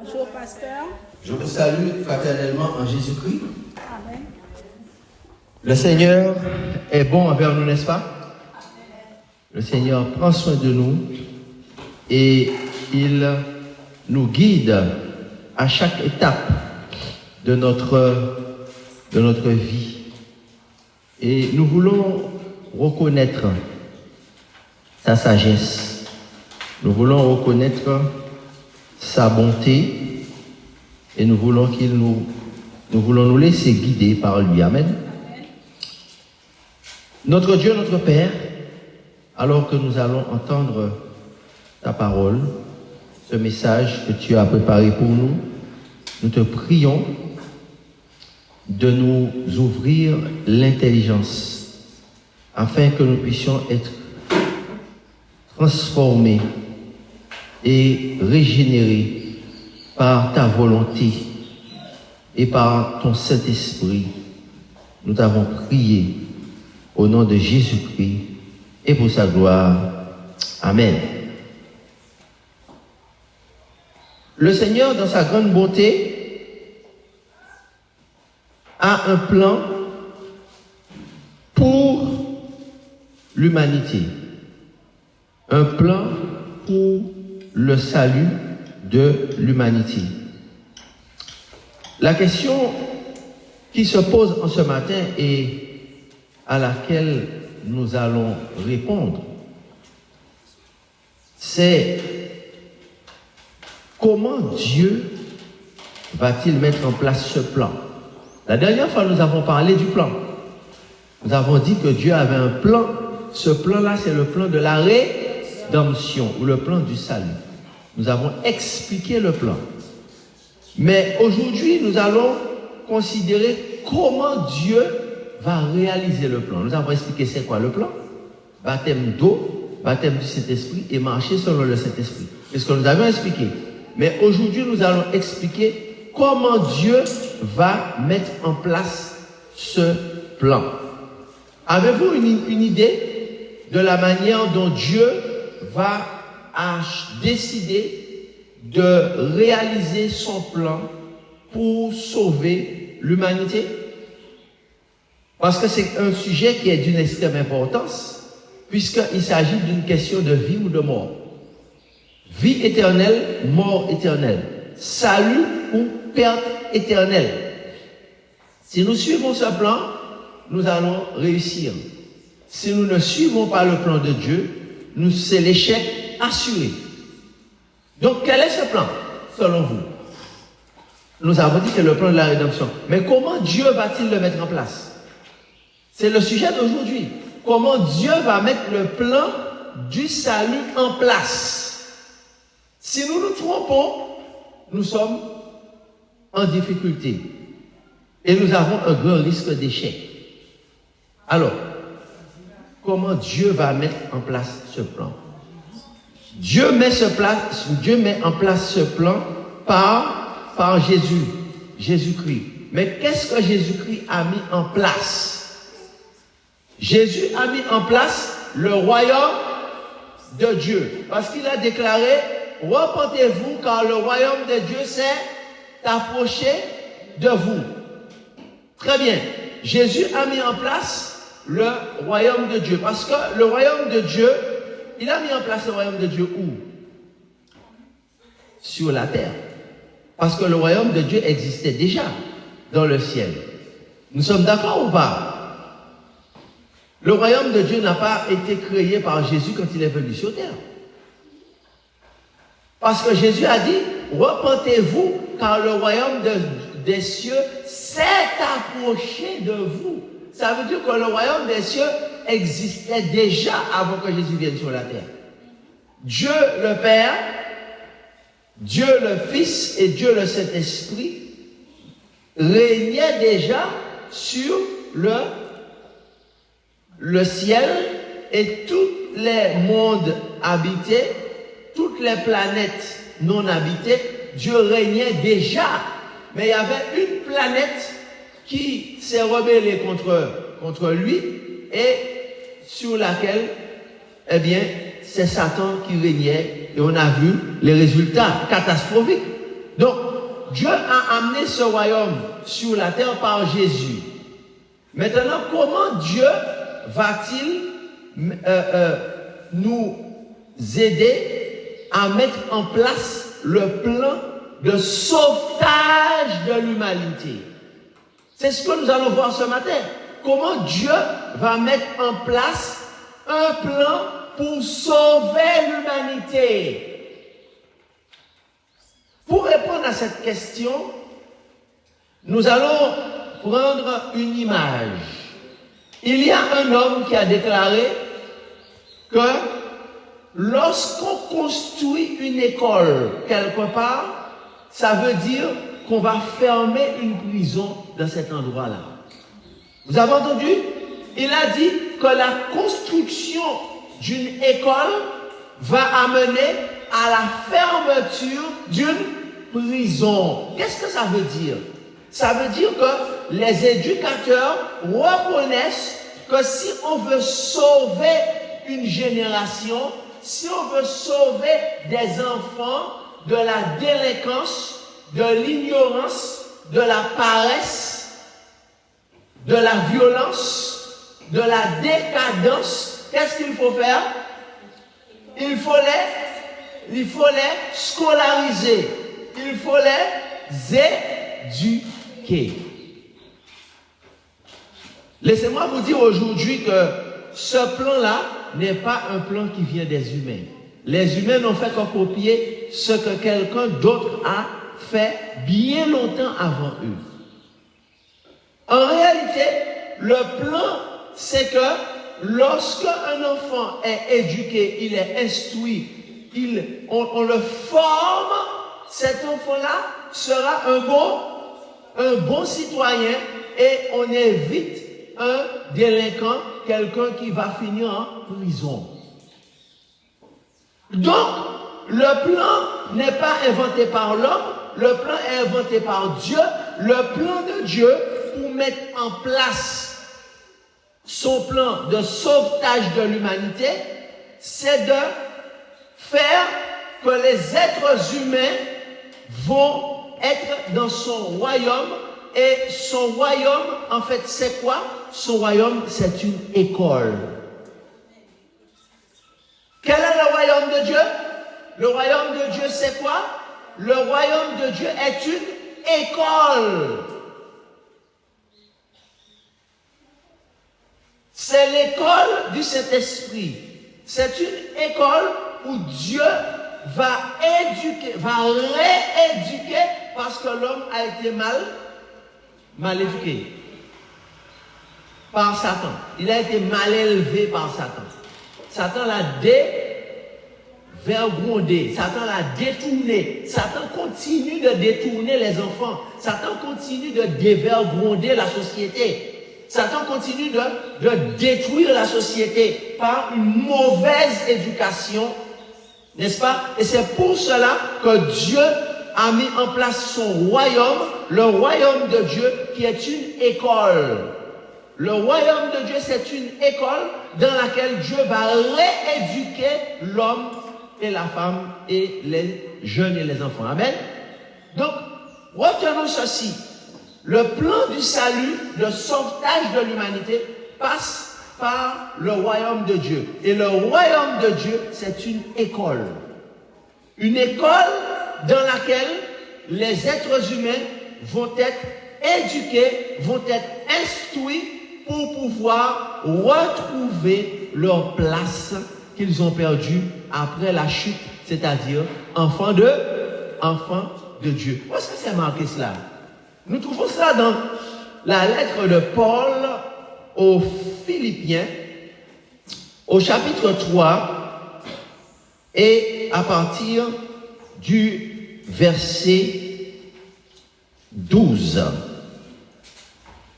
Bonjour, pasteur. Je vous salue fraternellement en Jésus-Christ. Amen. Le Seigneur est bon envers nous, n'est-ce pas? Le Seigneur prend soin de nous et il nous guide à chaque étape de notre vie. Et nous voulons reconnaître sa sagesse. Nous voulons reconnaître sa bonté et nous voulons nous laisser guider par lui. Amen. Notre Dieu, notre Père, alors que nous allons entendre ta parole, ce message que tu as préparé pour nous, nous te prions de nous ouvrir l'intelligence afin que nous puissions être transformés et régénérés par ta volonté et par ton Saint-Esprit. Nous t'avons prié au nom de Jésus-Christ et pour sa gloire. Amen. Le Seigneur, dans sa grande bonté, a un plan pour l'humanité. Un plan pour le salut de l'humanité. La question qui se pose en ce matin et à laquelle nous allons répondre, c'est comment Dieu va-t-il mettre en place ce plan? La dernière fois, nous avons parlé du plan. Nous avons dit que Dieu avait un plan. Ce plan-là, c'est le plan de la rédemption ou le plan du salut. Nous avons expliqué le plan. Mais aujourd'hui, nous allons considérer comment Dieu va réaliser le plan. Nous avons expliqué c'est quoi le plan? Baptême d'eau, baptême du Saint-Esprit et marcher selon le Saint-Esprit. C'est ce que nous avons expliqué. Mais aujourd'hui, nous allons expliquer comment Dieu va mettre en place ce plan. Avez-vous une idée de la manière dont Dieu va décider de réaliser son plan pour sauver l'humanité? Parce que c'est un sujet qui est d'une extrême importance, puisqu'il s'agit d'une question de vie ou de mort. Vie éternelle, mort éternelle. Salut ou perte éternelle. Si nous suivons ce plan, nous allons réussir. Si nous ne suivons pas le plan de Dieu, c'est l'échec assuré. Donc, quel est ce plan, selon vous? Nous avons dit que c'est le plan de la rédemption. Mais comment Dieu va-t-il le mettre en place? C'est le sujet d'aujourd'hui. Comment Dieu va mettre le plan du salut en place? Si nous nous trompons, nous sommes en difficulté. Et nous avons un grand risque d'échec. Alors, comment Dieu va mettre en place ce plan? Dieu met en place ce plan par Jésus-Christ. Mais qu'est-ce que Jésus-Christ a mis en place? Jésus a mis en place le royaume de Dieu. Parce qu'il a déclaré, repentez-vous car le royaume de Dieu s'est approché de vous. Très bien. Jésus a mis en place le royaume de Dieu. Parce que le royaume de Dieu, il a mis en place le royaume de Dieu où? Sur la terre. Parce que le royaume de Dieu existait déjà dans le ciel. Nous sommes d'accord ou pas? Le royaume de Dieu n'a pas été créé par Jésus quand il est venu sur terre. Parce que Jésus a dit, repentez-vous car le royaume des cieux s'est approché de vous. Ça veut dire que le royaume des cieux existait déjà avant que Jésus vienne sur la terre. Dieu le Père, Dieu le Fils et Dieu le Saint-Esprit régnaient déjà sur le ciel et tous les mondes habités, toutes les planètes non habitées. Dieu régnait déjà. Mais il y avait une planète qui s'est rebellée contre lui et sur laquelle, eh bien, c'est Satan qui régnait et on a vu les résultats catastrophiques. Donc, Dieu a amené ce royaume sur la terre par Jésus. Maintenant, comment Dieu va-t-il nous aider à mettre en place le plan de sauvetage de l'humanité? C'est ce que nous allons voir ce matin. Comment Dieu va mettre en place un plan pour sauver l'humanité. Pour répondre à cette question, nous allons prendre une image. Il y a un homme qui a déclaré que lorsqu'on construit une école quelque part, ça veut dire qu'on va fermer une prison dans cet endroit-là. Vous avez entendu? Il a dit que la construction d'une école va amener à la fermeture d'une prison. Qu'est-ce que ça veut dire? Ça veut dire que les éducateurs reconnaissent que si on veut sauver une génération, si on veut sauver des enfants de la délinquance, de l'ignorance, de la paresse, de la violence, de la décadence, qu'est-ce qu'il faut faire? Il faut les scolariser, il faut les éduquer. Laissez-moi vous dire aujourd'hui que ce plan-là n'est pas un plan qui vient des humains. Les humains n'ont fait que copier ce que quelqu'un d'autre a fait bien longtemps avant eux. En réalité, le plan, c'est que lorsque un enfant est éduqué, il est instruit, on le forme, cet enfant-là sera un bon citoyen et on évite un délinquant, quelqu'un qui va finir en prison. Donc, le plan n'est pas inventé par l'homme, le plan est inventé par Dieu. Le plan de Dieu pour mettre en place son plan de sauvetage de l'humanité, c'est de faire que les êtres humains vont être dans son royaume. Et son royaume, en fait, c'est quoi? Son royaume, c'est une école. Quel est le royaume de Dieu? Le royaume de Dieu, c'est quoi? Le royaume de Dieu est une école. C'est l'école du Saint-Esprit. C'est une école où Dieu va éduquer, va rééduquer, parce que l'homme a été mal éduqué par Satan. Il a été mal élevé par Satan. Satan l'a dévergondé. Satan l'a détourné. Satan continue de détourner les enfants. Satan continue de dévergonder la société. Satan continue de détruire la société par une mauvaise éducation, n'est-ce pas? Et c'est pour cela que Dieu a mis en place son royaume, le royaume de Dieu, qui est une école. Le royaume de Dieu, c'est une école dans laquelle Dieu va rééduquer l'homme et la femme et les jeunes et les enfants. Amen. Donc, retenons ceci. Le plan du salut, le sauvetage de l'humanité, passe par le royaume de Dieu. Et le royaume de Dieu, c'est une école. Une école dans laquelle les êtres humains vont être éduqués, vont être instruits pour pouvoir retrouver leur place qu'ils ont perdue après la chute, c'est-à-dire enfants de Dieu. Où est-ce que c'est marqué cela? Nous trouvons cela dans la lettre de Paul aux Philippiens, au chapitre 3, et à partir du verset 12.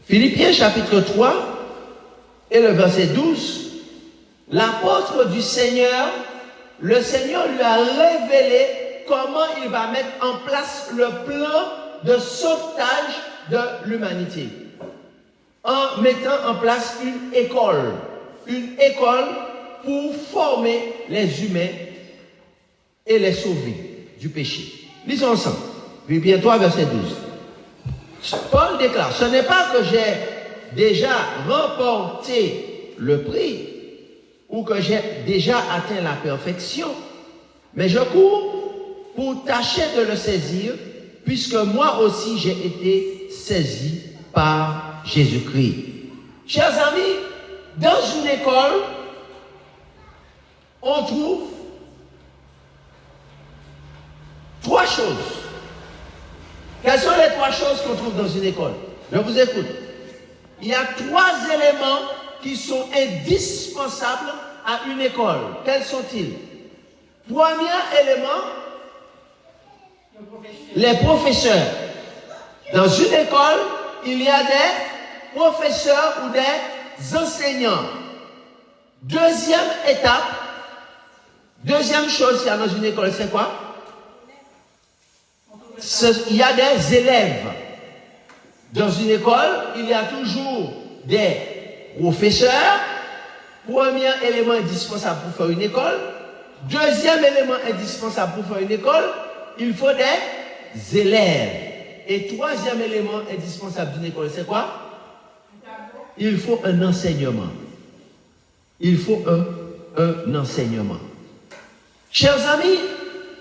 Philippiens chapitre 3 et le verset 12, l'apôtre du Seigneur, le Seigneur lui a révélé comment il va mettre en place le plan de sauvetage de l'humanité. En mettant en place une école pour former les humains et les sauver du péché. Lisons ensemble. Philippiens 3, verset 12. Paul déclare, ce n'est pas que j'ai déjà remporté le prix ou que j'ai déjà atteint la perfection, mais je cours pour tâcher de le saisir, puisque moi aussi j'ai été saisi par Jésus-Christ. Chers amis, dans une école, on trouve trois choses. Quelles sont les trois choses qu'on trouve dans une école? Je vous écoute. Il y a trois éléments qui sont indispensables à une école. Quels sont-ils? Premier élément, les professeurs. Dans une école, il y a des professeurs ou des enseignants. Deuxième étape, deuxième chose qu'il y a dans une école, c'est quoi? Il y a des élèves. Dans une école, il y a toujours des professeurs. Premier élément indispensable pour faire une école. Deuxième élément indispensable pour faire une école, il faut des élèves. Et troisième élément indispensable d'une école, c'est quoi? Il faut un enseignement. Il faut un enseignement. Chers amis,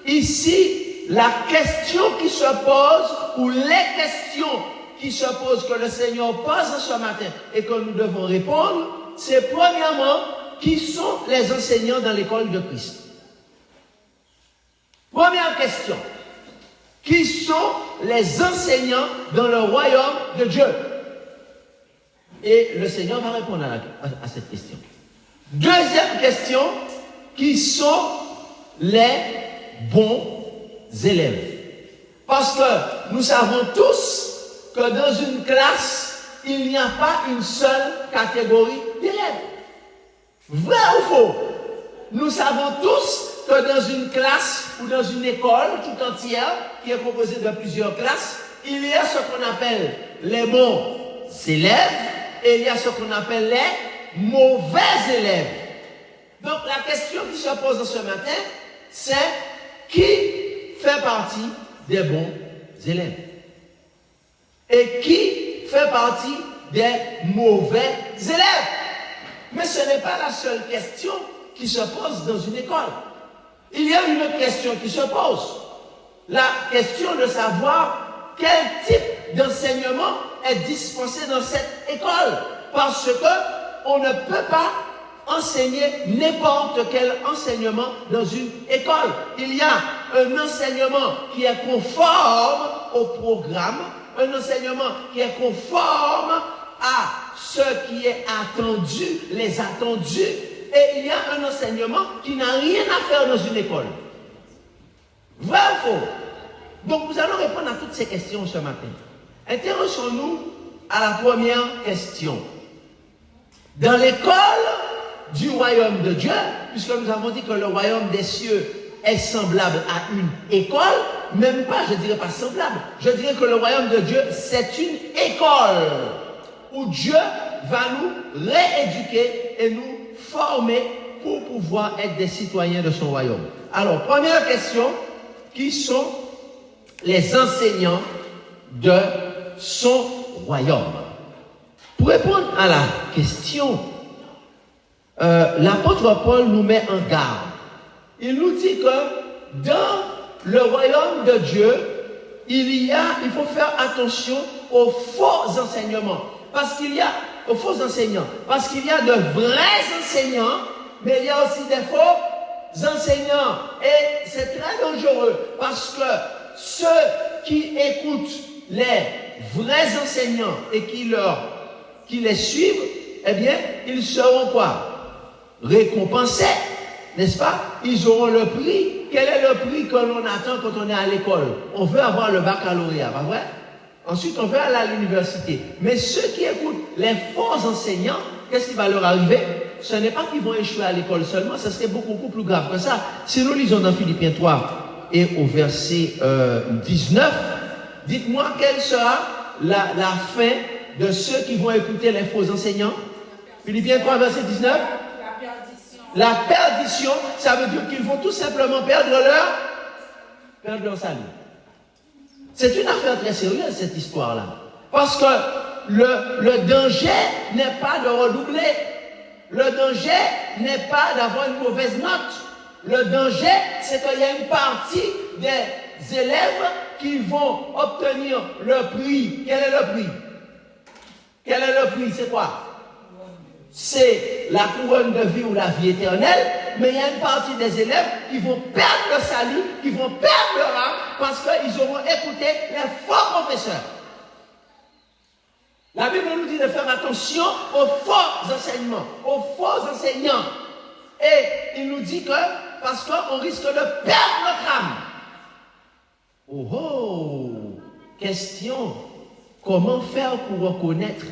ici, la question qui se pose, ou les questions qui se posent que le Seigneur pose ce matin et que nous devons répondre, c'est premièrement, qui sont les enseignants dans l'école de Christ? Première question. Qui sont les enseignants dans le royaume de Dieu? Et le Seigneur va répondre à cette question. Deuxième question. Qui sont les bons élèves? Parce que nous savons tous que dans une classe, il n'y a pas une seule catégorie d'élèves. Vrai ou faux? Nous savons tous que dans une classe ou dans une école tout entière, qui est composée de plusieurs classes, il y a ce qu'on appelle les bons élèves et il y a ce qu'on appelle les mauvais élèves. Donc la question qui se pose ce matin, c'est qui fait partie des bons élèves et qui fait partie des mauvais élèves. Mais ce n'est pas la seule question qui se pose dans une école. Il y a une autre question qui se pose. La question de savoir quel type d'enseignement est dispensé dans cette école. Parce que on ne peut pas enseigner n'importe quel enseignement dans une école. Il y a un enseignement qui est conforme au programme, un enseignement qui est conforme à ce qui est attendu, les attendus, et il y a un enseignement qui n'a rien à faire dans une école. Vrai ou faux? Donc nous allons répondre à toutes ces questions ce matin. Intéressons-nous à la première question. Dans l'école du royaume de Dieu, puisque nous avons dit que le royaume des cieux est semblable à une école, même pas, je dirais pas semblable, je dirais que le royaume de Dieu, c'est une école où Dieu va nous rééduquer et nous former pour pouvoir être des citoyens de son royaume. Alors, première question, qui sont les enseignants de son royaume? Pour répondre à la question, l'apôtre Paul nous met en garde. Il nous dit que dans le royaume de Dieu, il faut faire attention aux faux enseignements. Aux faux enseignants. Parce qu'il y a de vrais enseignants, mais il y a aussi des faux enseignants. Et c'est très dangereux parce que ceux qui écoutent les vrais enseignants et qui les suivent, eh bien, ils seront quoi? Récompensés, n'est-ce pas? Ils auront le prix. Quel est le prix que l'on attend quand on est à l'école? On veut avoir le baccalauréat, pas vrai? Ensuite, on veut aller à l'université. Mais ceux qui écoutent les faux enseignants, qu'est-ce qui va leur arriver? Ce n'est pas qu'ils vont échouer à l'école seulement, ce serait beaucoup plus grave que ça. Si nous lisons dans Philippiens 3 et au verset 19, dites-moi quelle sera la fin de ceux qui vont écouter les faux enseignants. Philippiens 3, verset 19. La perdition, ça veut dire qu'ils vont tout simplement perdre leur salut. C'est une affaire très sérieuse, cette histoire-là. Parce que le danger n'est pas de redoubler. Le danger n'est pas d'avoir une mauvaise note. Le danger, c'est qu'il y a une partie des élèves qui vont obtenir le prix. Quel est le prix? Quel est le prix? C'est quoi? C'est la couronne de vie ou la vie éternelle, mais il y a une partie des élèves qui vont perdre le salut, qui vont perdre leur âme, parce qu'ils auront écouté les faux professeurs. La Bible nous dit de faire attention aux faux enseignements, aux faux enseignants. Et il nous dit que, parce qu'on risque de perdre notre âme. Oh, question, comment faire pour reconnaître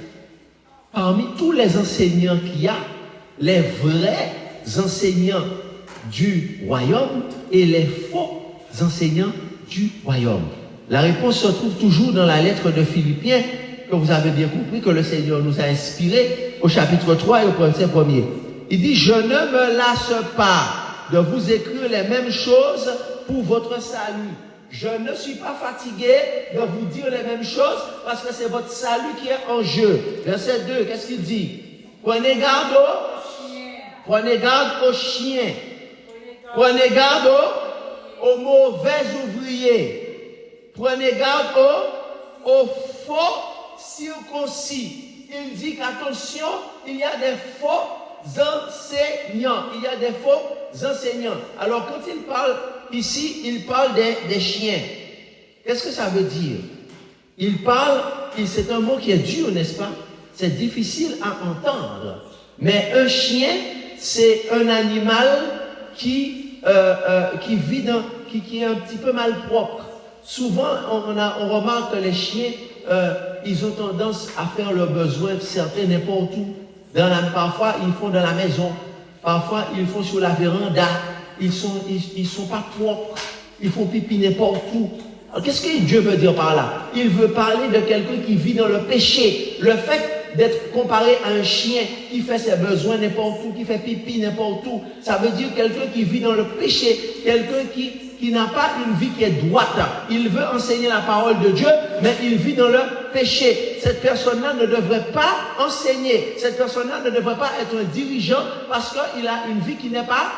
parmi tous les enseignants qu'il y a, les vrais enseignants du royaume et les faux enseignants du royaume? La réponse se trouve toujours dans la lettre de Philippiens, que vous avez bien compris, que le Seigneur nous a inspiré au chapitre 3 et au verset 1er. Il dit, je ne me lasse pas de vous écrire les mêmes choses pour votre salut. Je ne suis pas fatigué de vous dire les mêmes choses parce que c'est votre salut qui est en jeu. Verset 2, qu'est-ce qu'il dit? Prenez garde aux chiens. Prenez garde aux mauvais ouvriers. Prenez garde aux faux circoncis. Il dit qu'attention, il y a des faux enseignants. Il y a des faux enseignants. Alors quand il parle ici, il parle des chiens. Qu'est-ce que ça veut dire? Il parle, c'est un mot qui est dur, n'est-ce pas? C'est difficile à entendre. Mais un chien, c'est un animal qui vit qui est un petit peu malpropre. Souvent, on remarque que les chiens, ils ont tendance à faire leurs besoins, certains n'importe où. Parfois, ils font dans la maison. Parfois, ils font sur la véranda. Ils sont pas propres. Ils font pipi n'importe où. Alors, qu'est-ce que Dieu veut dire par là? Il veut parler de quelqu'un qui vit dans le péché. Le fait d'être comparé à un chien qui fait ses besoins n'importe où, qui fait pipi n'importe où, ça veut dire quelqu'un qui vit dans le péché, quelqu'un qui n'a pas une vie qui est droite. Il veut enseigner la parole de Dieu, mais il vit dans le péché. Cette personne-là ne devrait pas enseigner. Cette personne-là ne devrait pas être un dirigeant parce qu'il a une vie qui n'est pas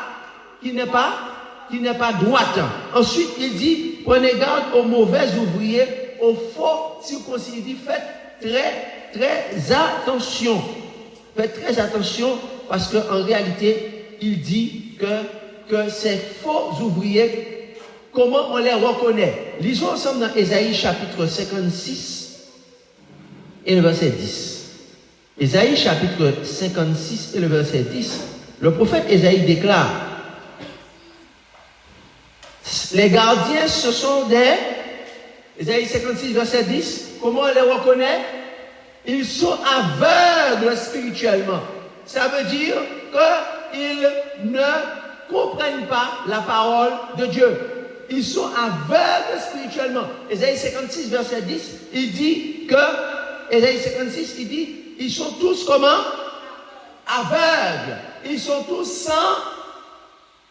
droite. Ensuite, il dit, prenez garde aux mauvais ouvriers, aux faux circoncis. Il dit, faites très attention. Faites très attention parce qu'en réalité, il dit que ces faux ouvriers, comment on les reconnaît? Lisons ensemble dans Ésaïe chapitre 56 et le verset 10. Ésaïe chapitre 56 et le verset 10. Le prophète Ésaïe déclare, les gardiens, ce sont des... Ésaïe 56, verset 10. Comment on les reconnaît? Ils sont aveugles spirituellement. Ça veut dire qu'ils ne comprennent pas la parole de Dieu. Ils sont aveugles spirituellement. Ésaïe 56, verset 10, il dit que... Ésaïe 56, il dit, ils sont tous comment? Aveugles. Ils sont tous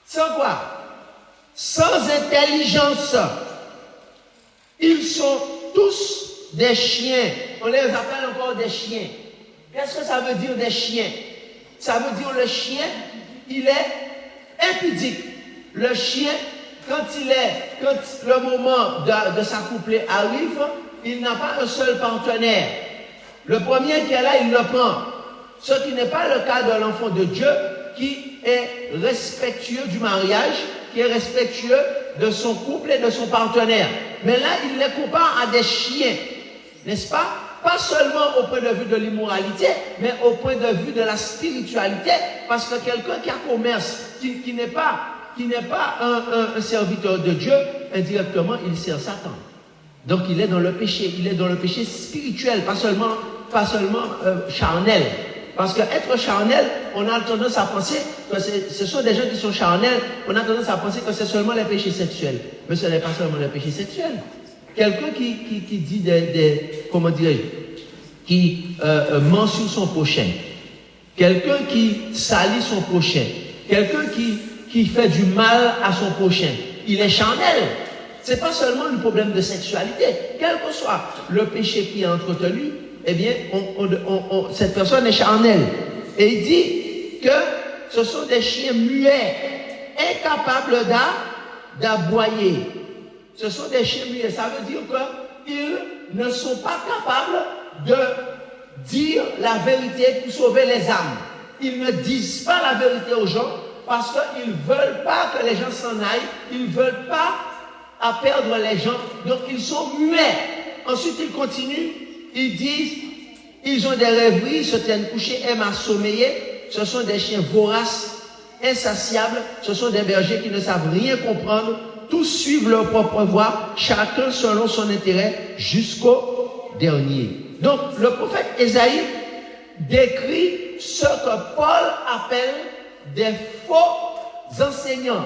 sans quoi? Sans intelligence. Ils sont tous des chiens. On les appelle encore des chiens. Qu'est-ce que ça veut dire des chiens? Ça veut dire le chien, il est impudique. Le chien, quand le moment de s'accoupler arrive, il n'a pas un seul partenaire. Le premier qui est là, il le prend. Ce qui n'est pas le cas de l'enfant de Dieu qui est respectueux du mariage, qui est respectueux de son couple et de son partenaire. Mais là, il les compare à des chiens, n'est-ce pas? Pas seulement au point de vue de l'immoralité, mais au point de vue de la spiritualité, parce que quelqu'un qui a commerce, qui n'est pas un serviteur de Dieu, indirectement, il sert Satan. Donc, il est dans le péché spirituel, pas seulement charnel. Parce qu'être charnel, on a tendance à penser que ce sont des gens qui sont charnels, on a tendance à penser que c'est seulement les péchés sexuels. Mais ce n'est pas seulement les péchés sexuels. Quelqu'un qui dit comment dirais-je, qui ment sur son prochain, quelqu'un qui salit son prochain, quelqu'un qui fait du mal à son prochain, il est charnel. c'est pas seulement un problème de sexualité. Quel que soit le péché qui est entretenu, eh bien, cette personne est charnelle. Et il dit que ce sont des chiens muets, incapables d'aboyer. Ce sont des chiens muets. Ça veut dire qu'ils ne sont pas capables de dire la vérité pour sauver les âmes. Ils ne disent pas la vérité aux gens parce qu'ils ne veulent pas que les gens s'en aillent. Ils ne veulent pas à perdre les gens. Donc ils sont muets. Ensuite ils continuent. Ils disent, ils ont des rêveries, ils se tiennent couchés, aiment à sommeiller. Ce sont des chiens voraces, insatiables. Ce sont des bergers qui ne savent rien comprendre. Tous suivent leur propre voie, chacun selon son intérêt, jusqu'au dernier. Donc, le prophète Ésaïe décrit ce que Paul appelle des faux enseignants,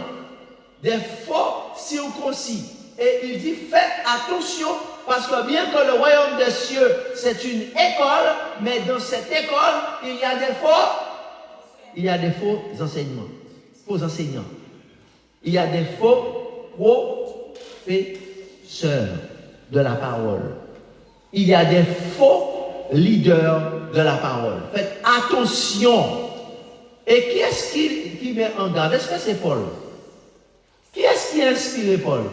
des faux circoncis. Et il dit, faites attention, parce que bien que le royaume des cieux, c'est une école, mais dans cette école, il y a des faux enseignements, faux enseignants. Il y a des faux professeurs de la parole. Il y a des faux leaders de la parole. Faites attention. Et qui est-ce qui met en garde? Est-ce que c'est Paul? Qui est-ce qui a inspiré Paul?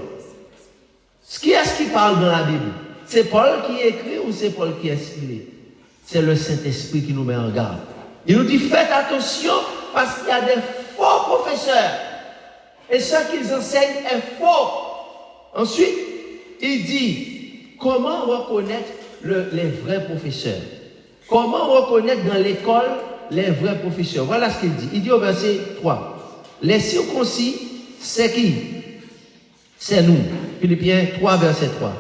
Qui est-ce qui parle dans la Bible? C'est Paul qui écrit ou c'est Paul qui a inspiré? C'est le Saint-Esprit qui nous met en garde. Il nous dit, faites attention parce qu'il y a des faux professeurs. Et ce qu'ils enseignent est faux. Ensuite, il dit, comment reconnaître les vrais professeurs? Comment reconnaître dans l'école les vrais professeurs? Voilà ce qu'il dit. Il dit au verset 3, les circoncis, c'est qui? C'est nous. Philippiens 3, verset 3.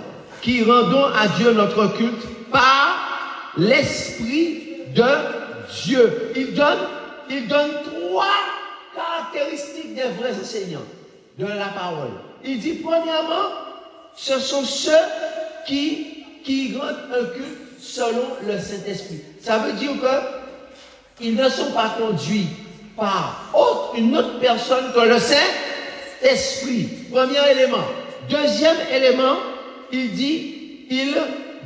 Qui rendons à Dieu notre culte par l'Esprit de Dieu. Il donne trois caractéristiques des vrais enseignants de la parole. Il dit, premièrement, ce sont ceux qui rendent un culte selon le Saint-Esprit. Ça veut dire qu'ils ne sont pas conduits par une autre personne que le Saint-Esprit. Premier élément. Deuxième élément, il dit, il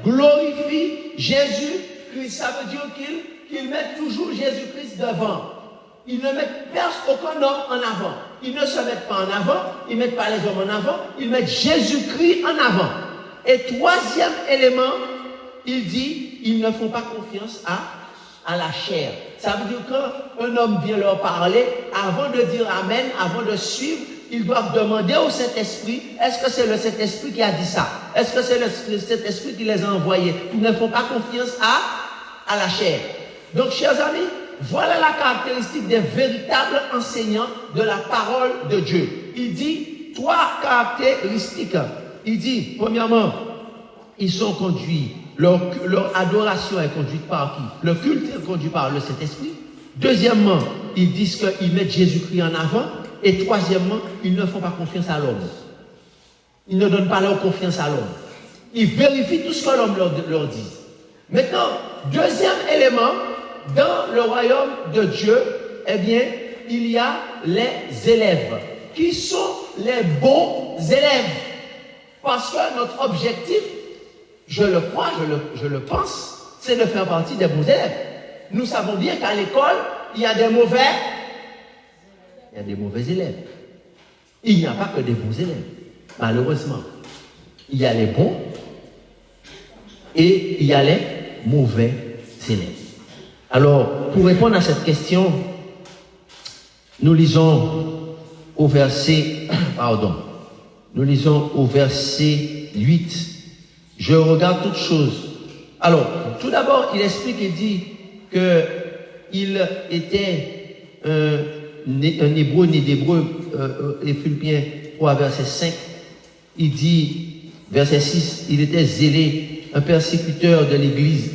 glorifie Jésus-Christ. Ça veut dire qu'ils mettent toujours Jésus-Christ devant. Ils ne mettent aucun homme en avant. Ils ne se mettent pas en avant, ils ne mettent pas les hommes en avant, ils mettent Jésus-Christ en avant. Et troisième élément, il dit, ils ne font pas confiance à la chair. Ça veut dire qu'un homme vient leur parler, avant de dire Amen, avant de suivre, ils doivent demander au Saint-Esprit, est-ce que c'est le Saint-Esprit qui a dit ça? Est-ce que c'est le Saint-Esprit qui les a envoyés? Ils ne font pas confiance à la chair. Donc, chers amis, voilà la caractéristique des véritables enseignants de la parole de Dieu. Il dit trois caractéristiques. Il dit, premièrement, ils sont conduits, leur adoration est conduite par qui? Le culte est conduit par le Saint-Esprit. Deuxièmement, ils disent qu'ils mettent Jésus-Christ en avant. Et troisièmement, ils ne font pas confiance à l'homme. Ils ne donnent pas leur confiance à l'homme. Ils vérifient tout ce que l'homme leur dit. Maintenant, deuxième élément, dans le royaume de Dieu, eh bien, il y a les élèves. Qui sont les bons élèves? Parce que notre objectif, je le crois, je le pense, c'est de faire partie des bons élèves. Nous savons bien qu'à l'école, il y a des mauvais élèves. Il n'y a pas que des bons élèves. Malheureusement, il y a les bons et il y a les mauvais élèves. Alors, pour répondre à cette question, nous lisons au verset 8. Je regarde toutes choses. Alors, tout d'abord, il explique, il dit qu'il était un hébreu né d'hébreu, les Philippiens 3, verset 5. Il dit, verset 6, il était zélé, un persécuteur de l'Église.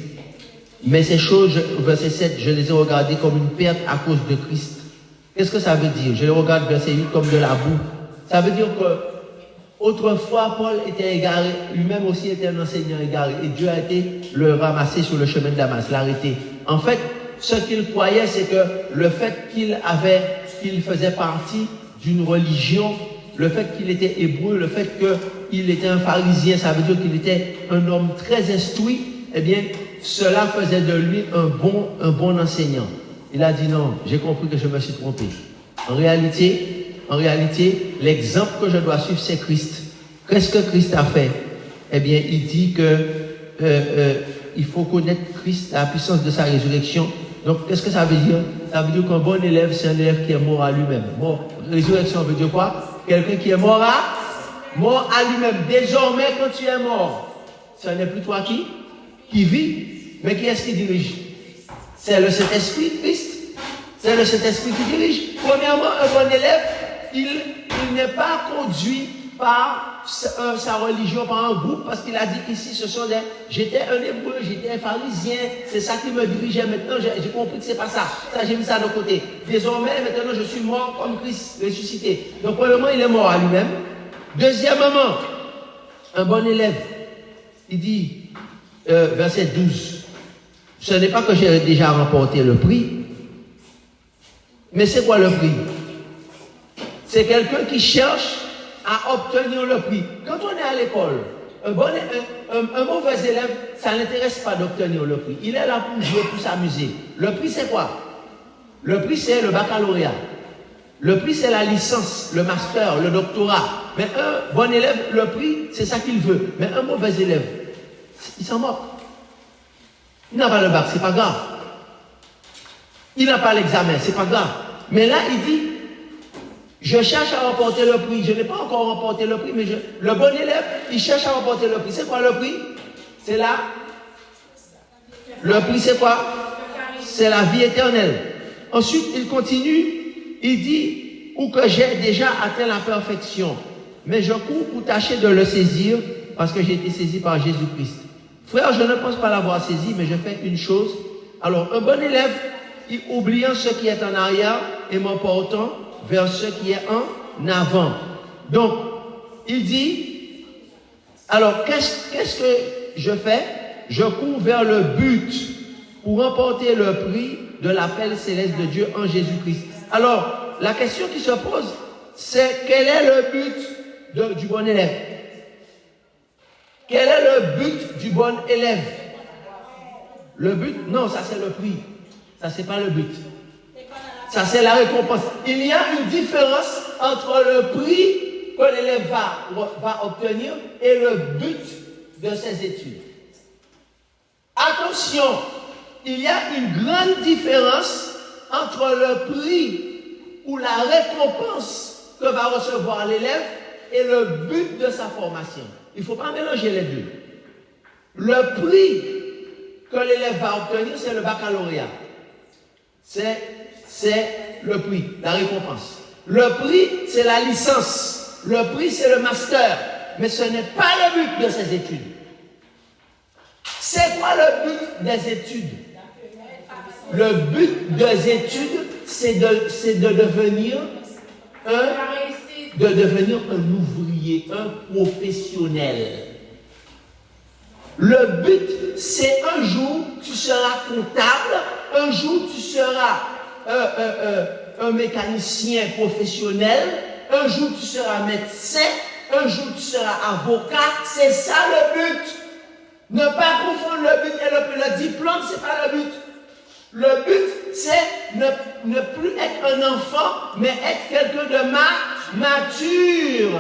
Mais ces choses, verset 7, je les ai regardées comme une perte à cause de Christ. Qu'est-ce que ça veut dire? Je les regarde, verset 8, comme de la boue. Ça veut dire que autrefois, Paul était égaré, lui-même aussi était un enseignant égaré, et Dieu a été le ramasser sur le chemin de Damas, l'arrêter. En fait, ce qu'il croyait, c'est que le fait qu'il faisait partie d'une religion le fait qu'il était hébreu, le fait qu'il était un pharisien, ça veut dire qu'il était un homme très instruit, eh bien, cela faisait de lui un bon enseignant. Il a dit non, j'ai compris que je me suis trompé. En réalité, l'exemple que je dois suivre, c'est Christ. Qu'est-ce que Christ a fait? Eh bien, il dit que il faut connaître Christ, la puissance de sa résurrection. Donc, qu'est-ce que ça veut dire? Ça veut dire qu'un bon élève, c'est un élève qui est mort à lui-même. Résurrection veut dire quoi? Quelqu'un qui est mort à lui-même. Désormais, quand tu es mort, ce n'est plus toi qui vit, mais qui est-ce qui dirige? C'est le Saint-Esprit, Christ. C'est le Saint-Esprit qui dirige. Premièrement, un bon élève, il n'est pas conduit par sa religion, par un groupe, parce qu'il a dit ici, j'étais un hébreu, j'étais un pharisien, c'est ça qui me dirigeait. Maintenant, j'ai compris que c'est pas ça. Ça, j'ai mis ça de côté. Désormais, maintenant, je suis mort comme Christ ressuscité. Donc, premièrement, il est mort à lui-même. Deuxièmement, un bon élève, il dit, verset 12, ce n'est pas que j'ai déjà remporté le prix, mais c'est quoi le prix? C'est quelqu'un qui cherche à obtenir le prix. Quand on est à l'école, un mauvais élève, ça n'intéresse pas d'obtenir le prix. Il est là pour jouer, pour s'amuser. Le prix, c'est quoi? Le prix, c'est le baccalauréat. Le prix, c'est la licence, le master, le doctorat. Mais un bon élève, le prix, c'est ça qu'il veut. Mais un mauvais élève, il s'en moque. Il n'a pas le bac, c'est pas grave. Il n'a pas l'examen, c'est pas grave. Mais là, il dit, je cherche à remporter le prix. Je n'ai pas encore remporté le prix, mais le bon élève, il cherche à remporter le prix. C'est quoi le prix? C'est là. Le prix, c'est quoi? C'est la vie éternelle. Ensuite, il continue. Il dit, ou que j'ai déjà atteint la perfection, mais je cours pour tâcher de le saisir, parce que j'ai été saisi par Jésus-Christ. Frère, je ne pense pas l'avoir saisi, mais je fais une chose. Alors, un bon élève, oubliant ce qui est en arrière et m'emportant vers ce qui est en avant. Donc, il dit, alors, qu'est-ce que je fais? Je cours vers le but pour remporter le prix de l'appel céleste de Dieu en Jésus-Christ. Alors, la question qui se pose, c'est quel est le but du bon élève? Quel est le but du bon élève? Le but, non, ça c'est le prix. Ça c'est pas le but. Ça c'est la récompense. Il y a une différence entre le prix que l'élève va obtenir et le but de ses études. Attention, il y a une grande différence entre le prix ou la récompense que va recevoir l'élève et le but de sa formation. Il ne faut pas mélanger les deux. Le prix que l'élève va obtenir, c'est le baccalauréat. C'est le prix, la récompense. Le prix, c'est la licence. Le prix, c'est le master. Mais ce n'est pas le but de ses études. C'est quoi le but des études? Le but des études, c'est de devenir un ouvrier, un professionnel. Le but, c'est un jour, tu seras comptable, un jour, tu seras un mécanicien professionnel, un jour, tu seras médecin, un jour, tu seras avocat. C'est ça le but. Ne pas confondre le but et le diplôme, c'est pas le but. Le but, c'est ne plus être un enfant, mais être quelqu'un de mature.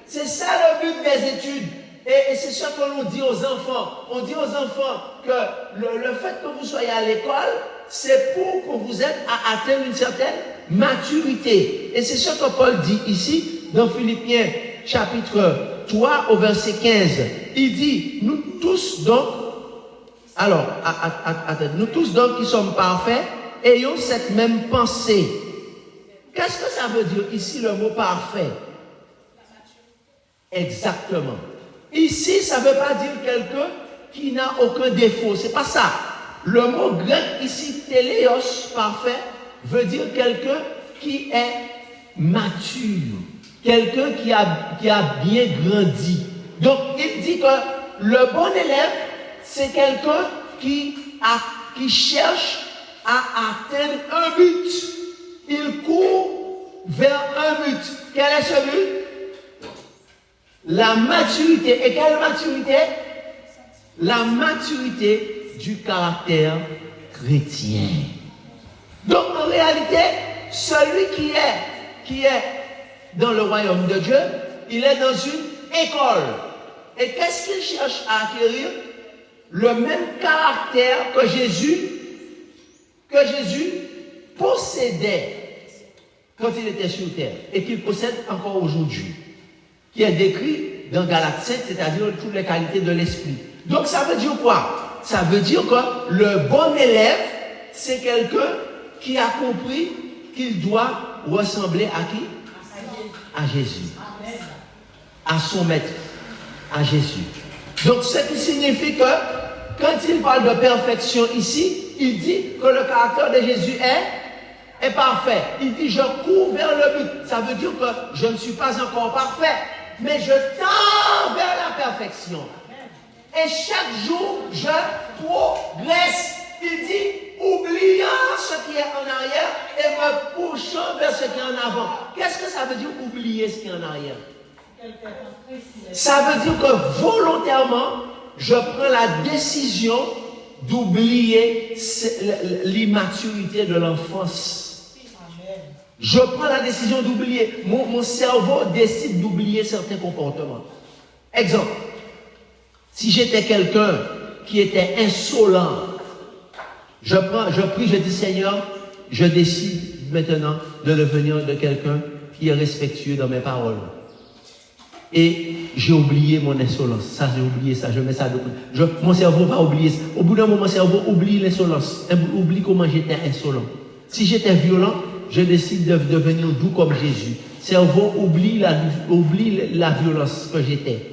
C'est ça le but des études. Et c'est ça que l'on dit aux enfants. On dit aux enfants que le fait que vous soyez à l'école, c'est pour que vous êtes à atteindre une certaine maturité. Et c'est ce que Paul dit ici, dans Philippiens chapitre 3 au verset 15. Il dit, nous tous donc, alors, nous tous donc qui sommes parfaits, ayons cette même pensée. Qu'est-ce que ça veut dire ici le mot parfait? Exactement. Ici, ça ne veut pas dire quelqu'un qui n'a aucun défaut. C'est pas ça. Le mot grec ici, téléos, parfait, veut dire quelqu'un qui est mature. Quelqu'un qui a bien grandi. Donc, il dit que le bon élève, c'est quelqu'un qui cherche à atteindre un but. Il court vers un but. Quel est ce but? La maturité. Et quelle maturité? La maturité du caractère chrétien. Donc en réalité, celui qui est dans le royaume de Dieu, il est dans une école. Et qu'est-ce qu'il cherche à acquérir? Le même caractère que Jésus possédait quand il était sur terre et qu'il possède encore aujourd'hui, qui est décrit dans Galates 7, c'est-à-dire toutes les qualités de l'esprit. Donc ça veut dire quoi? Ça veut dire que le bon élève, c'est quelqu'un qui a compris qu'il doit ressembler à qui? À Jésus. À son maître. À Jésus. Donc ce qui signifie que quand il parle de perfection ici, il dit que le caractère de Jésus est parfait. Il dit je cours vers le but. Ça veut dire que je ne suis pas encore parfait, mais je tends vers la perfection. Et chaque jour, je progresse. Il dit, oubliant ce qui est en arrière et me poussant vers ce qui est en avant. Qu'est-ce que ça veut dire oublier ce qui est en arrière? Ça veut dire que volontairement, je prends la décision d'oublier l'immaturité de l'enfance. Je prends la décision d'oublier. Mon cerveau décide d'oublier certains comportements. Exemple, si j'étais quelqu'un qui était insolent, je prie, je dis Seigneur, je décide maintenant de devenir de quelqu'un qui est respectueux dans mes paroles. Et j'ai oublié mon insolence. Ça, j'ai oublié ça. Je mets ça de côté. Mon cerveau va oublier ça. Au bout d'un moment, mon cerveau oublie l'insolence. Oublie comment j'étais insolent. Si j'étais violent, je décide de devenir doux comme Jésus. Cerveau oublie la violence que j'étais.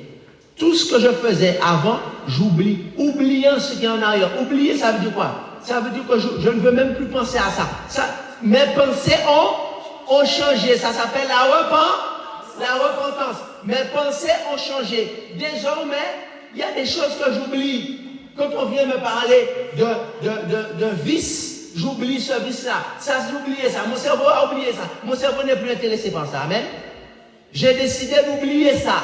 Tout ce que je faisais avant, j'oublie. Oubliant ce qui est en arrière. Oublier, ça veut dire quoi? Ça veut dire que je ne veux même plus penser à ça. Mes pensées ont changé. Ça s'appelle la repentance. Mes pensées ont changé. Désormais, il y a des choses que j'oublie. Quand on vient me parler de vice, j'oublie ce vice-là. Ça, j'ai oublié ça. Mon cerveau a oublié ça. Mon cerveau n'est plus intéressé par ça. Amen. J'ai décidé d'oublier ça.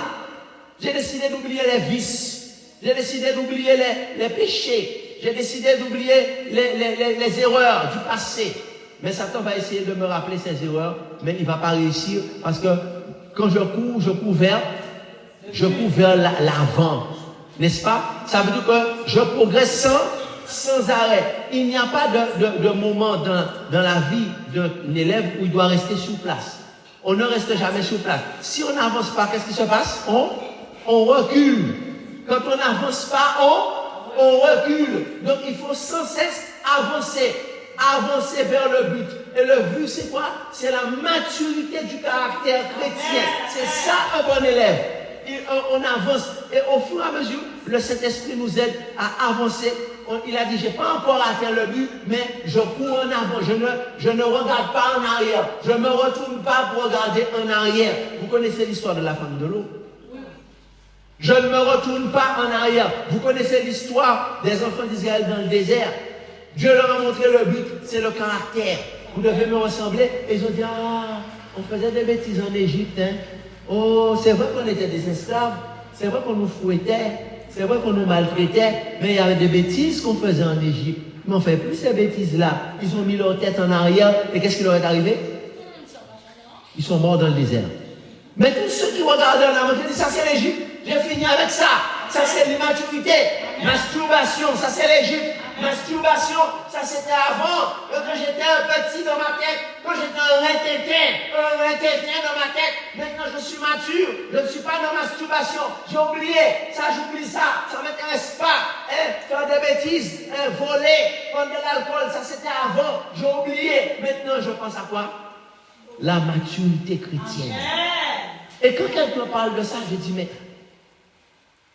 J'ai décidé d'oublier les vices. J'ai décidé d'oublier les péchés. J'ai décidé d'oublier les erreurs du passé. Mais Satan va essayer de me rappeler ces erreurs, mais il ne va pas réussir parce que quand je cours vers l'avant. N'est-ce pas? Ça veut dire que je progresse sans arrêt. Il n'y a pas de moment dans la vie d'un élève où il doit rester sur place. On ne reste jamais sur place. Si on n'avance pas, qu'est-ce qui se passe? On recule. Quand on n'avance pas, on recule. Donc il faut sans cesse avancer vers le but. Et le but, c'est quoi? C'est la maturité du caractère chrétien. C'est ça un bon élève. On avance. Et au fur et à mesure, le Saint-Esprit nous aide à avancer. Il a dit, j'ai pas encore atteint le but, mais je cours en avant. Je ne regarde pas en arrière. Je ne me retourne pas pour regarder en arrière. Vous connaissez l'histoire de la femme de l'eau? Je ne me retourne pas en arrière. Vous connaissez l'histoire des enfants d'Israël dans le désert. Dieu leur a montré le but, c'est le caractère. Vous devez me ressembler. Et ils ont dit, on faisait des bêtises en Égypte. Hein. Oh, c'est vrai qu'on était des esclaves. C'est vrai qu'on nous fouettait. C'est vrai qu'on nous maltraitait. Mais il y avait des bêtises qu'on faisait en Égypte. Mais on ne fait plus ces bêtises-là. Ils ont mis leur tête en arrière. Et qu'est-ce qui leur est arrivé? Ils sont morts dans le désert. Mais tous ceux qui regardaient en avant, ils disent, ça c'est l'Égypte. J'ai fini avec ça. Ça c'est l'immaturité. Masturbation, ça c'est l'Égypte. Masturbation, ça c'était avant. Quand j'étais un petit dans ma tête, quand j'étais un rintintin dans ma tête. Maintenant je suis mature, je ne suis pas dans masturbation. J'ai oublié, ça j'oublie ça, ça ne m'intéresse pas. Faire des bêtises, voler, prendre de l'alcool, ça c'était avant. J'ai oublié. Maintenant je pense à quoi? La maturité chrétienne. Et quand quelqu'un parle de ça, je dis, mais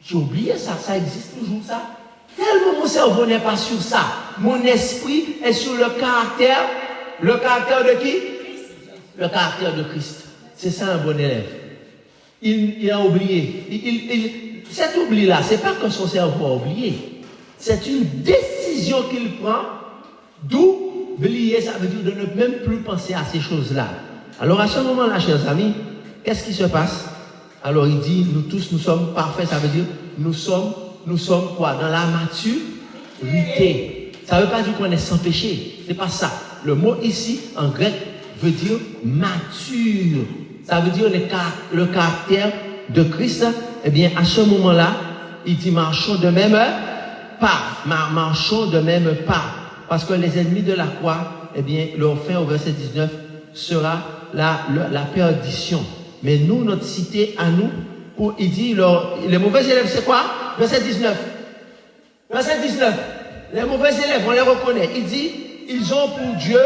j'ai oublié ça, ça existe toujours ça. Tellement mon cerveau n'est pas sur ça. Mon esprit est sur le caractère. Le caractère de qui? Le caractère de Christ. C'est ça un bon élève. Il a oublié. Cet oubli-là, c'est pas que son cerveau a oublié. C'est une décision qu'il prend d'oublier. Ça veut dire de ne même plus penser à ces choses-là. Alors à ce moment-là, chers amis, qu'est-ce qui se passe? Alors il dit, nous tous, nous sommes parfaits. Ça veut dire, nous sommes quoi? Dans la maturité. Ça ne veut pas dire qu'on est sans péché. C'est pas ça. Le mot ici, en grec, veut dire mature. Ça veut dire le caractère de Christ. Eh bien, à ce moment-là, il dit, marchons de même pas. Marchons de même pas. Parce que les ennemis de la croix, eh bien, leur fin au verset 19 sera la perdition. Mais nous, notre cité à nous, il dit, les mauvais élèves, c'est quoi? Verset 19. Verset 19. Les mauvais élèves, on les reconnaît. Il dit, ils ont pour Dieu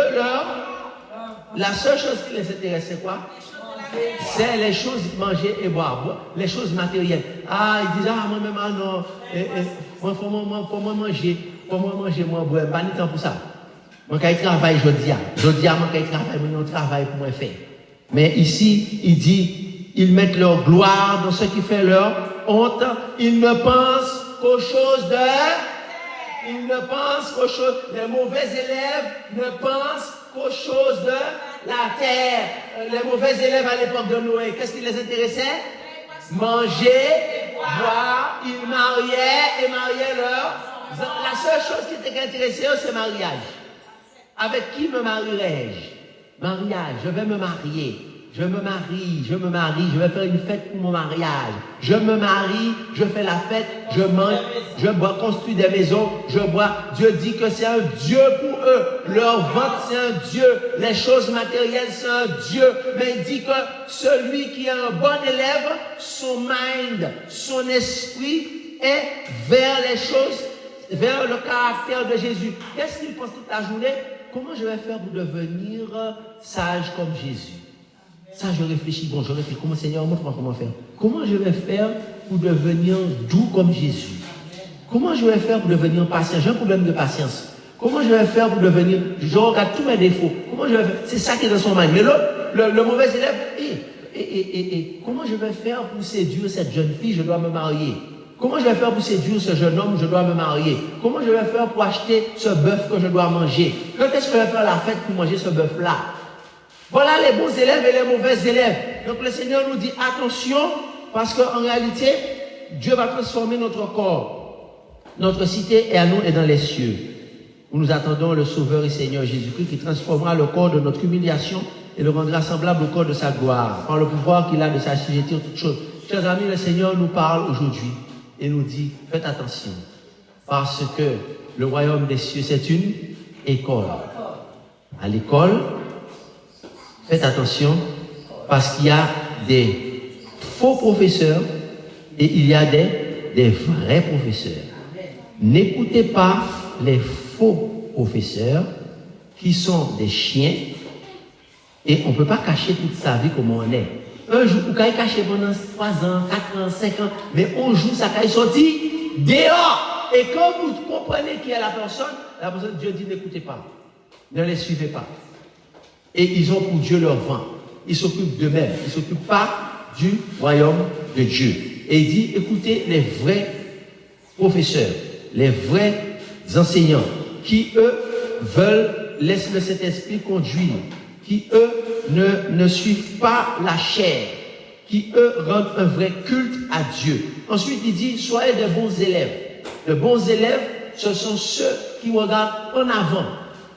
la seule chose qui les intéresse, c'est quoi? C'est les choses manger et boire, les choses matérielles. Ah, ils disent, ah, moi-même, ah non, faut moi manger, moi boire, pas ni temps pour ça. Moi, quand je travaille, je dis, moi, quand je travaille, moi, je travaille pour moi faire. Mais ici, il dit, ils mettent leur gloire dans ce qui fait leur honte. Ils ne pensent qu'aux choses les mauvais élèves ne pensent qu'aux choses de la terre. Les mauvais élèves à l'époque de Noé, qu'est-ce qui les intéressait? Manger, boire, ils mariaient leur. La seule chose qui était intéressée, c'est mariage. Avec qui me marierai-je? Mariage, je vais me marier. Je me marie, je vais faire une fête pour mon mariage. Je me marie, je fais la fête, je mange, je bois, construis des maisons, je bois. Dieu dit que c'est un Dieu pour eux. Leur ventre, c'est un Dieu. Les choses matérielles, c'est un Dieu. Mais il dit que celui qui est un bon élève, son mind, son esprit est vers les choses, vers le caractère de Jésus. Qu'est-ce qu'il pense toute la journée? Comment je vais faire pour devenir sage comme Jésus? Ça, je réfléchis, comment Seigneur, montre-moi comment faire. Comment je vais faire pour devenir doux comme Jésus? Comment je vais faire pour devenir patient? J'ai un problème de patience. Comment je vais faire pour devenir, je regarde tous mes défauts. Comment je vais faire? C'est ça qui est dans son mind. Mais l'autre, le mauvais élève, comment je vais faire pour séduire cette jeune fille? Je dois me marier. Comment je vais faire pour séduire ce jeune homme? Je dois me marier. Comment je vais faire pour acheter ce bœuf que je dois manger? Quand est-ce que je vais faire la fête pour manger ce bœuf-là? Voilà les bons élèves et les mauvais élèves. Donc le Seigneur nous dit attention, parce qu'en réalité, Dieu va transformer notre corps. Notre cité est à nous et dans les cieux, où nous attendons le Sauveur et Seigneur Jésus-Christ qui transformera le corps de notre humiliation et le rendra semblable au corps de sa gloire, par le pouvoir qu'il a de s'assujettir toutes choses. Chers amis, le Seigneur nous parle aujourd'hui et nous dit, faites attention, parce que le royaume des cieux, c'est une école. À l'école, faites attention, parce qu'il y a des faux professeurs et il y a des vrais professeurs. N'écoutez pas les faux professeurs qui sont des chiens et on ne peut pas cacher toute sa vie comme on est. Un jour, vous pouvez cacher pendant 3 ans, 4 ans, 5 ans, mais un jour, ça peut sortir dehors. Et quand vous comprenez qui est la personne, Dieu dit n'écoutez pas, ne les suivez pas. Et ils ont pour Dieu leur vent. Ils s'occupent d'eux-mêmes. Ils ne s'occupent pas du royaume de Dieu. Et il dit, écoutez les vrais professeurs, les vrais enseignants, qui eux veulent laisser le Saint-Esprit conduire, qui eux ne suivent pas la chair, qui eux rendent un vrai culte à Dieu. Ensuite, il dit, soyez de bons élèves. De bons élèves, ce sont ceux qui regardent en avant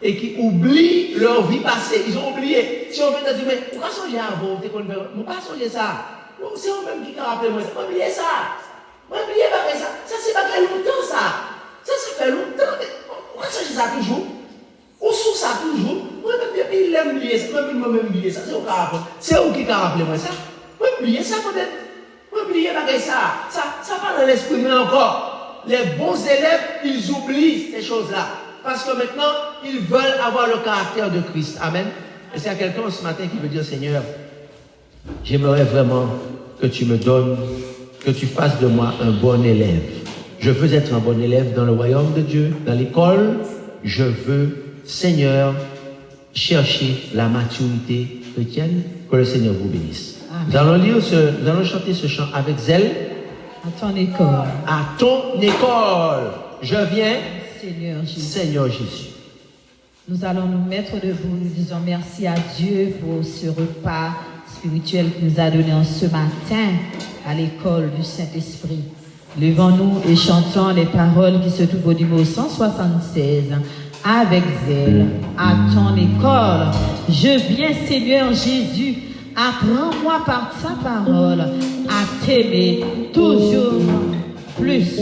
et qui oublient leur vie passée. Ils ont oublié. Si on veut te dire, mais pourquoi songer avant? On ne pas songer ça. C'est eux-mêmes qui rappellent moi. On oublié ça. On oublié pas ça. Ça, c'est pas très longtemps, ça. Ça fait longtemps. Pourquoi songer ça toujours? On sous ça toujours. Moi-même, il aime oublier ça. Moi-même, oublier ça. C'est eux qui rappellent moi ça. On oublié ça, peut-être. On oublié pas ça. Ça va dans l'esprit, mais encore. Les bons élèves, ils oublient ces choses-là. Parce que maintenant, ils veulent avoir le caractère de Christ. Amen. Et c'est à quelqu'un ce matin qui veut dire, Seigneur, j'aimerais vraiment que tu me donnes, que tu fasses de moi un bon élève. Je veux être un bon élève dans le royaume de Dieu, dans l'école. Je veux, Seigneur, chercher la maturité chrétienne. Que le Seigneur vous bénisse. Amen. Nous allons chanter ce chant avec zèle. À ton école. À ton école. Je viens. Seigneur Jésus. Nous allons nous mettre debout, nous disons merci à Dieu pour ce repas spirituel qu'il nous a donné en ce matin. à l'école du Saint-Esprit. Levons-nous et chantons les paroles qui se trouvent au numéro 176. Avec zèle, à ton école, je viens, Seigneur Jésus, apprends-moi par ta parole à t'aimer toujours plus.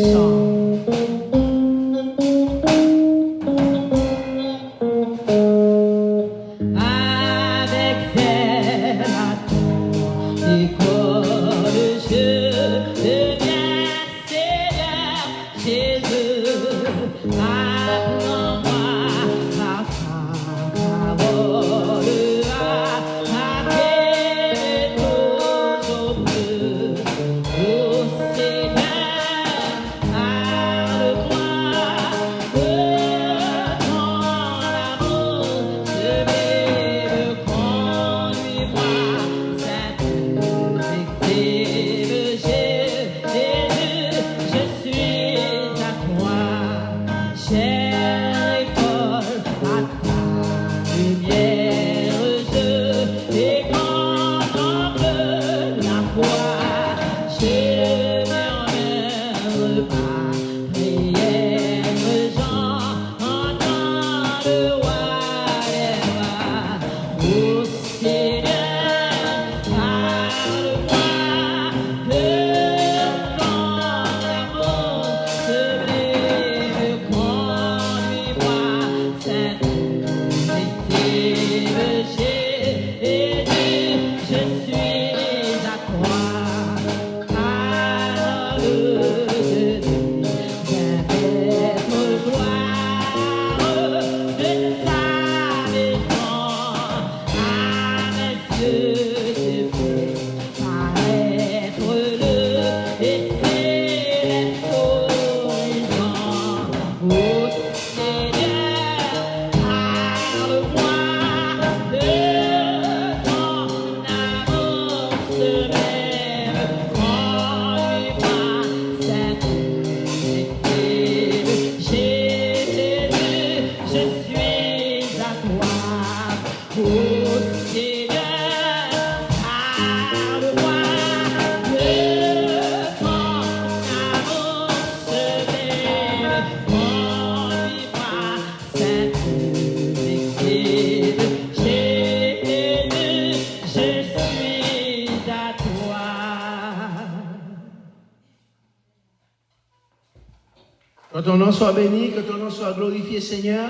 Que ton nom soit béni, que ton nom soit glorifié, Seigneur,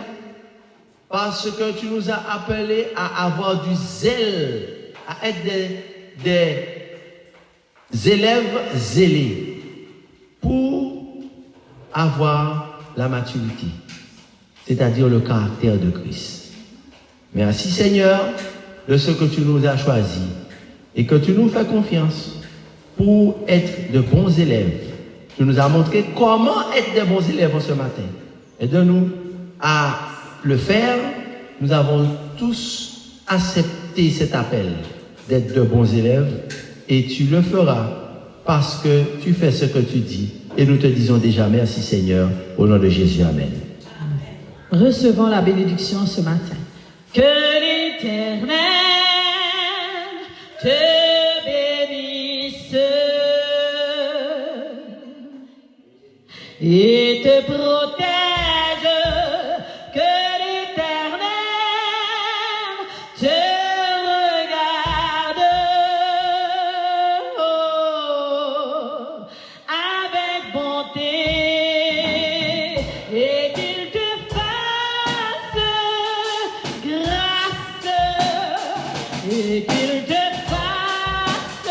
parce que tu nous as appelés à avoir du zèle, à être des élèves zélés pour avoir la maturité, c'est-à-dire le caractère de Christ. Merci, Seigneur, de ce que tu nous as choisis et que tu nous fais confiance pour être de bons élèves. Tu nous as montré comment être de bons élèves ce matin. Aide-nous à le faire. Nous avons tous accepté cet appel d'être de bons élèves et tu le feras parce que tu fais ce que tu dis. Et nous te disons déjà merci, Seigneur, au nom de Jésus. Amen. Recevons la bénédiction ce matin. Que l'Éternel te bénisse et te protège, que l'Éternel te regarde avec bonté et qu'il te fasse grâce et qu'il te fasse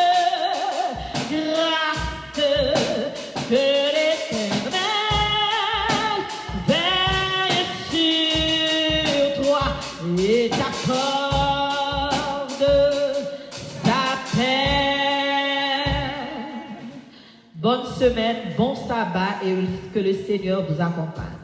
grâce, que et t'accorde sa paix. Bonne semaine, bon sabbat et que le Seigneur vous accompagne.